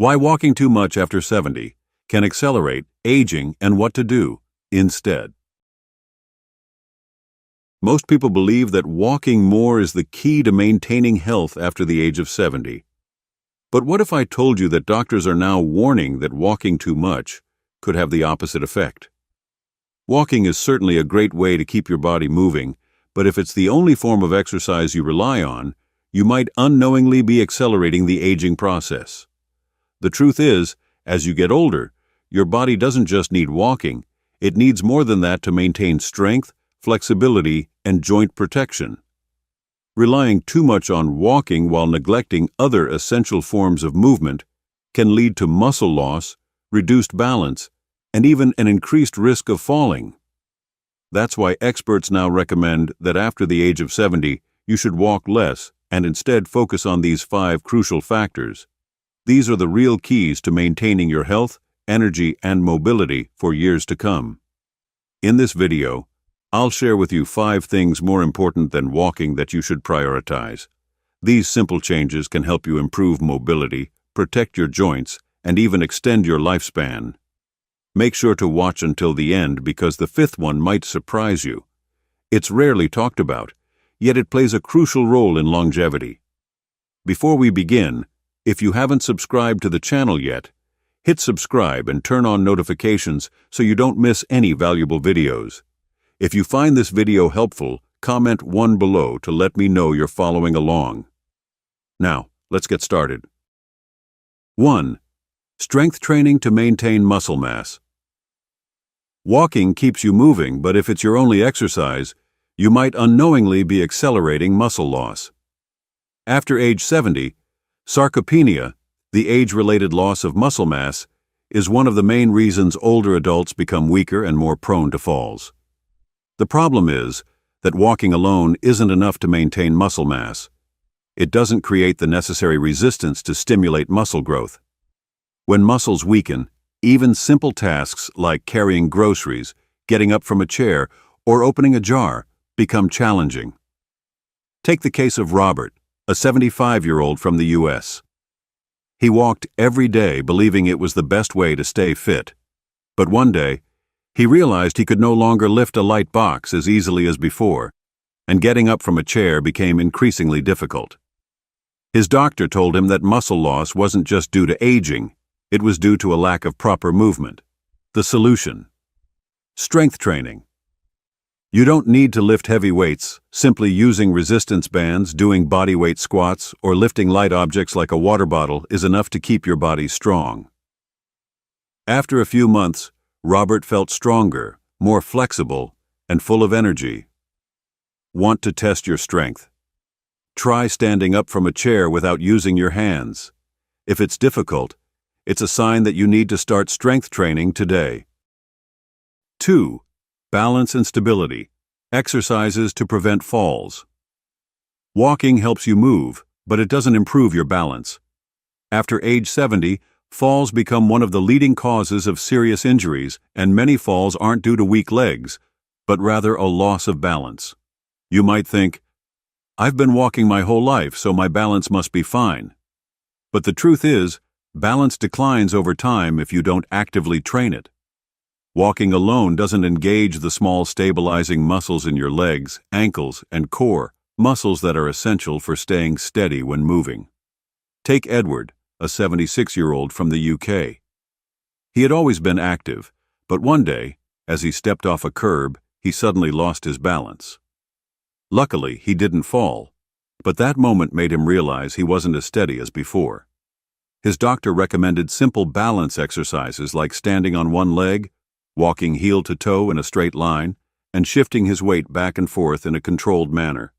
Why walking too much after 70 can accelerate aging and what to do instead. Most people believe that walking more is the key to maintaining health after the age of 70. But what if I told you that doctors are now warning that walking too much could have the opposite effect? Walking is certainly a great way to keep your body moving, but if it's the only form of exercise you rely on, you might unknowingly be accelerating the aging process. The truth is, as you get older, your body doesn't just need walking, it needs more than that to maintain strength, flexibility, and joint protection. Relying too much on walking while neglecting other essential forms of movement can lead to muscle loss, reduced balance, and even an increased risk of falling. That's why experts now recommend that after the age of 70, you should walk less and instead focus on these 5 crucial factors. These are the real keys to maintaining your health, energy, and mobility for years to come. In this video, I'll share with you 5 things more important than walking that you should prioritize. These simple changes can help you improve mobility, protect your joints, and even extend your lifespan. Make sure to watch until the end because the 5th one might surprise you. It's rarely talked about, yet it plays a crucial role in longevity. Before we begin, if you haven't subscribed to the channel yet, hit subscribe and turn on notifications so you don't miss any valuable videos. If you find this video helpful, comment 1 below to let me know you're following along. Now, let's get started. 1. Strength training to maintain muscle mass. Walking keeps you moving, but if it's your only exercise, you might unknowingly be accelerating muscle loss. After age 70, sarcopenia, the age-related loss of muscle mass, is one of the main reasons older adults become weaker and more prone to falls. The problem is that walking alone isn't enough to maintain muscle mass. It doesn't create the necessary resistance to stimulate muscle growth. When muscles weaken, even simple tasks like carrying groceries, getting up from a chair, or opening a jar become challenging. Take the case of Robert, a 75-year-old from the U.S. He walked every day believing it was the best way to stay fit. But one day, he realized he could no longer lift a light box as easily as before, and getting up from a chair became increasingly difficult. His doctor told him that muscle loss wasn't just due to aging, it was due to a lack of proper movement. The solution: strength training. You don't need to lift heavy weights. Simply using resistance bands, doing bodyweight squats, or lifting light objects like a water bottle is enough to keep your body strong. After a few months, Robert felt stronger, more flexible, and full of energy. Want to test your strength? Try standing up from a chair without using your hands. If it's difficult, it's a sign that you need to start strength training today. 2. Balance and stability. Exercises to prevent falls. Walking helps you move, but it doesn't improve your balance. After age 70, falls become one of the leading causes of serious injuries, and many falls aren't due to weak legs, but rather a loss of balance. You might think, I've been walking my whole life, so my balance must be fine. But the truth is, balance declines over time if you don't actively train it. Walking alone doesn't engage the small stabilizing muscles in your legs, ankles, and core, muscles that are essential for staying steady when moving. Take Edward, a 76-year-old from the UK. He had always been active, but one day, as he stepped off a curb, he suddenly lost his balance. Luckily, he didn't fall, but that moment made him realize he wasn't as steady as before. His doctor recommended simple balance exercises like standing on one leg, walking heel to toe in a straight line, and shifting his weight back and forth in a controlled manner.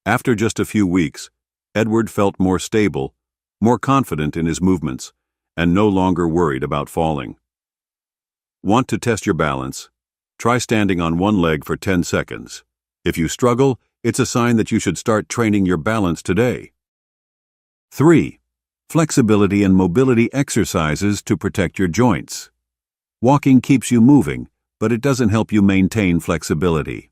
After just a few weeks, Edward felt more stable, more confident in his movements, and no longer worried about falling. Want to test your balance? Try standing on one leg for 10 seconds. If you struggle, it's a sign that you should start training your balance today. 3. Flexibility and mobility exercises to protect your joints. Walking keeps you moving, but it doesn't help you maintain flexibility.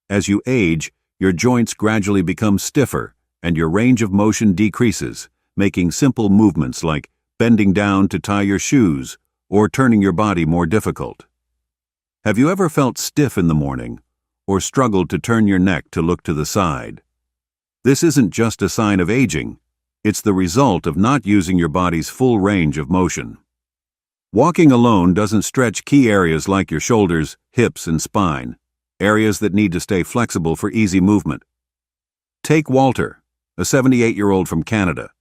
As you age, your joints gradually become stiffer and your range of motion decreases, making simple movements like bending down to tie your shoes, or turning your body more difficult. Have you ever felt stiff in the morning, or struggled to turn your neck to look to the side? This isn't just a sign of aging, it's the result of not using your body's full range of motion. Walking alone doesn't stretch key areas like your shoulders, hips, and spine, areas that need to stay flexible for easy movement. Take Walter, a 78-year-old from Canada.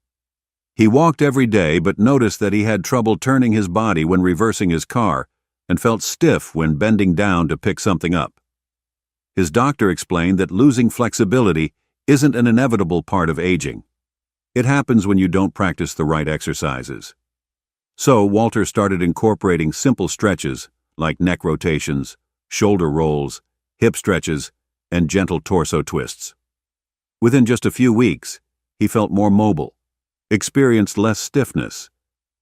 He walked every day but noticed that he had trouble turning his body when reversing his car and felt stiff when bending down to pick something up. His doctor explained that losing flexibility isn't an inevitable part of aging. It happens when you don't practice the right exercises. So Walter started incorporating simple stretches like neck rotations, shoulder rolls, hip stretches, and gentle torso twists. Within just a few weeks, he felt more mobile, experienced less stiffness,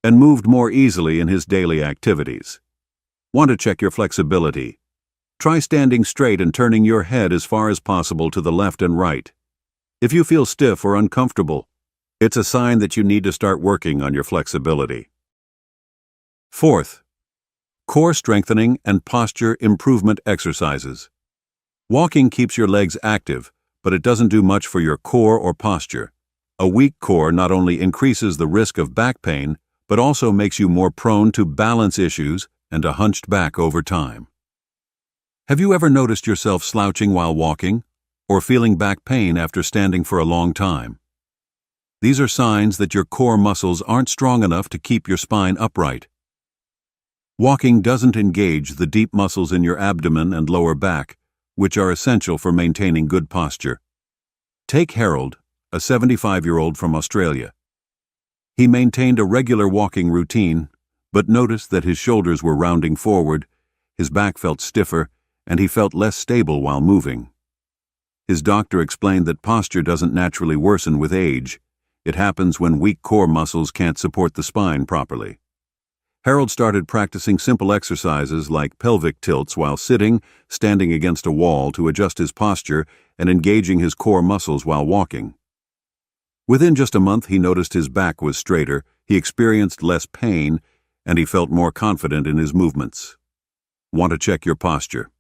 and moved more easily in his daily activities. Want to check your flexibility? Try standing straight and turning your head as far as possible to the left and right. If you feel stiff or uncomfortable, it's a sign that you need to start working on your flexibility. Fourth, core strengthening and posture improvement exercises. Walking keeps your legs active, but it doesn't do much for your core or posture. A weak core not only increases the risk of back pain, but also makes you more prone to balance issues and a hunched back over time. Have you ever noticed yourself slouching while walking, or feeling back pain after standing for a long time? These are signs that your core muscles aren't strong enough to keep your spine upright. Walking doesn't engage the deep muscles in your abdomen and lower back, which are essential for maintaining good posture. Take Harold, a 75-year-old from Australia. He maintained a regular walking routine, but noticed that his shoulders were rounding forward, his back felt stiffer, and he felt less stable while moving. His doctor explained that posture doesn't naturally worsen with age. It happens when weak core muscles can't support the spine properly. Harold started practicing simple exercises like pelvic tilts while sitting, standing against a wall to adjust his posture, and engaging his core muscles while walking. Within just a month, he noticed his back was straighter, he experienced less pain, and he felt more confident in his movements. Want to check your posture?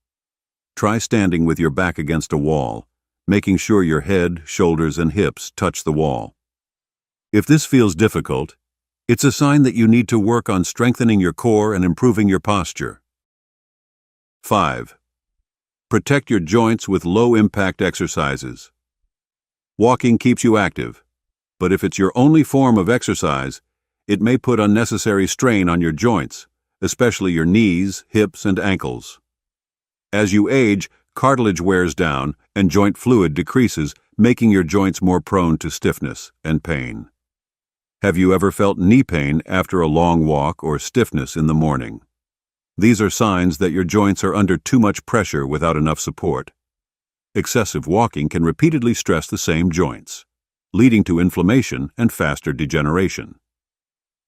Try standing with your back against a wall, making sure your head, shoulders, and hips touch the wall. If this feels difficult, it's a sign that you need to work on strengthening your core and improving your posture. 5. Protect your joints with low-impact exercises. Walking keeps you active, but if it's your only form of exercise, it may put unnecessary strain on your joints, especially your knees, hips, and ankles. As you age, cartilage wears down and joint fluid decreases, making your joints more prone to stiffness and pain. Have you ever felt knee pain after a long walk or stiffness in the morning? These are signs that your joints are under too much pressure without enough support. Excessive walking can repeatedly stress the same joints, leading to inflammation and faster degeneration.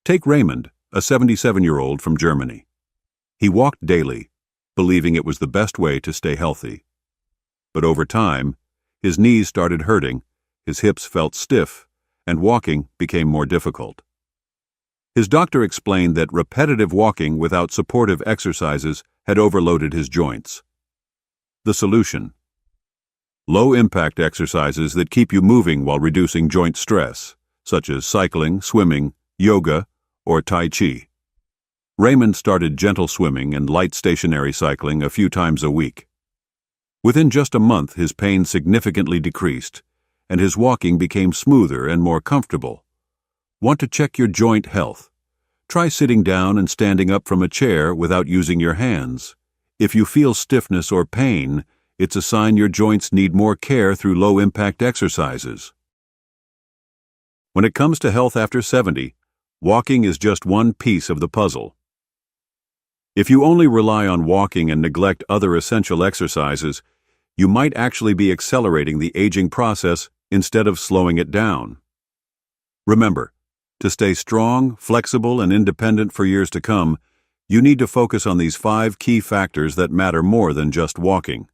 Take Raymond, a 77-year-old from Germany. He walked daily, believing it was the best way to stay healthy. But over time, his knees started hurting, his hips felt stiff, and walking became more difficult. His doctor explained that repetitive walking without supportive exercises had overloaded his joints. The solution: low-impact exercises that keep you moving while reducing joint stress, such as cycling, swimming, yoga, or Tai Chi. Raymond started gentle swimming and light stationary cycling a few times a week. Within just a month, his pain significantly decreased, and his walking became smoother and more comfortable. Want to check your joint health? Try sitting down and standing up from a chair without using your hands. If you feel stiffness or pain, it's a sign your joints need more care through low-impact exercises. When it comes to health after 70, walking is just one piece of the puzzle. If you only rely on walking and neglect other essential exercises, you might actually be accelerating the aging process instead of slowing it down. Remember, to stay strong, flexible, and independent for years to come, you need to focus on these 5 key factors that matter more than just walking.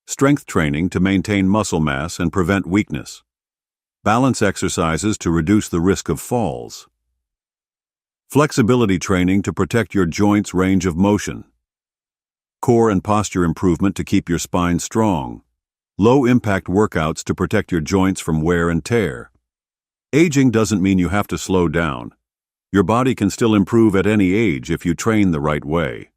Strength training to maintain muscle mass and prevent weakness. Balance exercises to reduce the risk of falls. Flexibility training to protect your joints' range of motion. Core and posture improvement to keep your spine strong. Low-impact workouts to protect your joints from wear and tear. Aging doesn't mean you have to slow down. Your body can still improve at any age if you train the right way.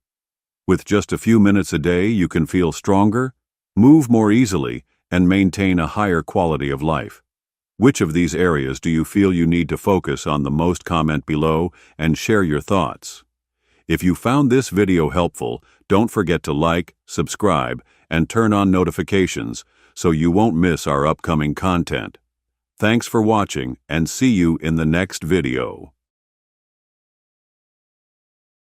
With just a few minutes a day, you can feel stronger, move more easily, and maintain a higher quality of life. Which of these areas do you feel you need to focus on the most? Comment below and share your thoughts. If you found this video helpful, don't forget to like, subscribe, and turn on notifications so you won't miss our upcoming content. Thanks for watching and see you in the next video.